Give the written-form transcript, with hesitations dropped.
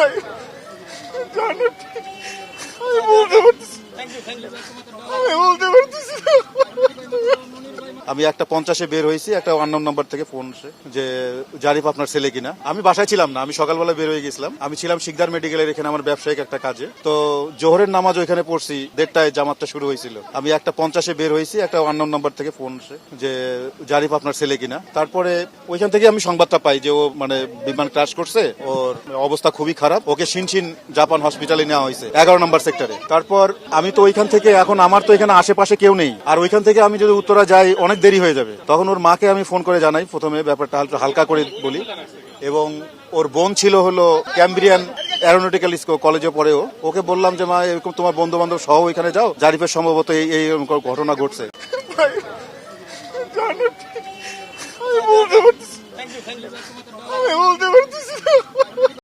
ভাই জানো আমি বলতে পারতেছি আমি বলতে পারতেছি না। আমি একটা 50-এ বের হয়েছি, একটা আননোন নাম্বার থেকে ফোন আসে যে জারিফ আপনার ছেলে কিনা। আমি বাসায় ছিলাম না, আমি সকালবেলা বের হয়ে গেছিলাম। আমি ছিলাম শিকদার মেডিকেলের এখানে আমার ব্যবসায়িক একটা কাজে। তো জোহরের নামাজ ওইখানে পড়ছি, 1:30টায় জামাতটা শুরু হয়েছিল। আমি একটা 50-এ বের হয়েছি, একটা আননোন নাম্বার থেকে ফোন আসে যে জারিফ আপনার ছেলে কিনা। তারপরে ওইখান থেকে আমি সংবাদটা পাই যে ও মানে বিমান ক্র্যাশ করছে, ওর অবস্থা খুবই খারাপ, ওকে শিনশিন জাপান হসপিটালে নেওয়া হয়েছে 11 নম্বর সেক্টরে। তারপর আমি তো ওইখান থেকে, এখন আমার তো এখানে আশেপাশে কেউ নেই, আর ওইখান থেকে আমি যদি উত্তরা যাই অনেক দেরি হয়ে যাবে। তখন ওর মাকে আমি ফোন করে জানাই, প্রথমে ব্যাপারটা হালকা করে বলি। এবং ওর বোন ছিল হলো ক্যাম্ব্রিয়ান অ্যারোনটিক্যাল স্কুল কলেজে পড়েও। ওকে বললাম যে মা এরকম তোমার বন্ধু বান্ধব সহ ওইখানে যাও, জারিফের সম্ভবত এই ঘটনা ঘটছে। আমি বলতে পারতেছি আমি বলতে পারতেছি না।